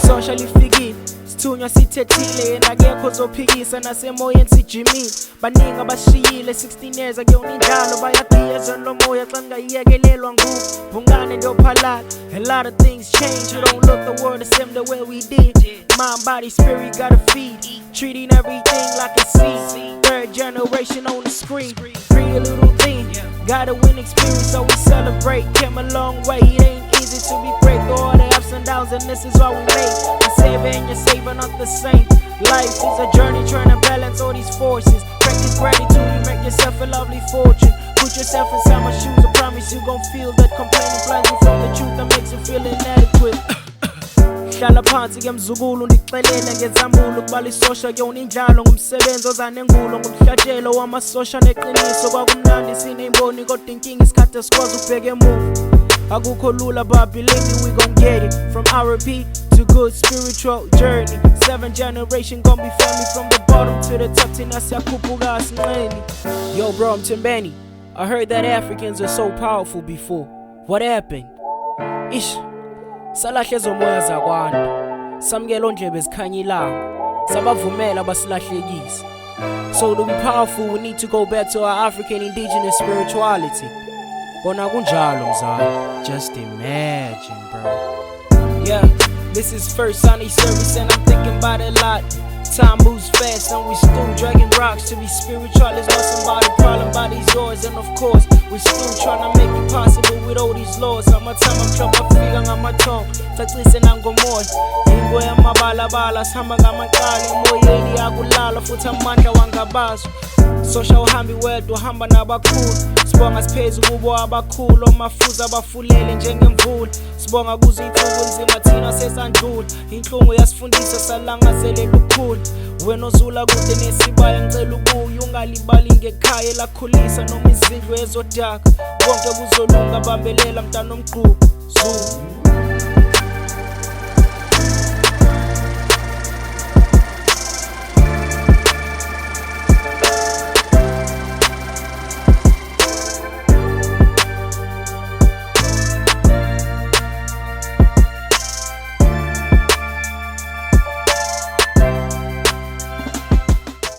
Socially fikile sithunywa sithethile yena akekho ozophikisa nasemoyeni sijimile baningi abashiyile 16 years akuyona injalo bayabhiyeza lomoya xa ningayiyekelelwa ngubungane ndiyophalala. A lot of things change, you don't look the world the same the way we did. Mind, body, spirit gotta feed, treating everything like a seed. Third generation on the screen, pretty little thing, got a win experience so we celebrate. Came a long way, it ain't easy to be great. Through all the ups and downs and this is what we make. You're saving, you're saving not the same. Life is a journey trying to balance all these forces. Practice gratitude and make yourself a lovely fortune. Put yourself inside my shoes, I promise you gon' feel that complaining blinds you from the truth that makes you feel inadequate. Hlala phansi ke mzukulu ndixelele ngezambulo kubala isosha kuyona injalo ngumsebenzi ozanengulo ngomhlatshelo wamasosha neqiniso kwakumnandi siney'mboni kodwa inkinga isikhathi esikwazi ukubheka emuva akukho lula but believe me we gon' get it from R.I.P. to good spiritual journey. 7th generation gon' be family from the bottom to the top thina siyakhuphuka asinqeni. Yo bro, I'm Timbani. I heard that Africans are so powerful before. What happened? Ish, salahle zomoya zakwantu. Samukela ondlebe zikhanya ilanga. Sabavumela abasilahlekisa. So to be powerful we need to go back to our African indigenous spirituality. Bona kunjalo mzala. Just imagine, bro. Yeah, this is first Sunday service and I'm thinking about it a lot. Time moves fast and we still dragging rocks. To be spiritual is not somebody's problem, body's yours. And of course, we're still trying to make it possible with all these laws. Time I'm trying to figure out my tongue. Listen angomoya ingo yamabalabala sihamba ngamakali emoyeni yakulala futhi amandla wangabazo. Sosha uhambi wedwa hamba nabakhulu sibonga siphezulu kubo abakhulu omafuza abafulele njengemvula sibonga kuze inhlungu nzima thina sesandlula inhlungu yasifundisa salangazelela ukukhula wena ozula kude nesibaya ngicela ubuye ungalibali ngekhaya lakhulisa noma izindlu ezodaka konke kuzolunga bambelela mntana omgqubu Zulu.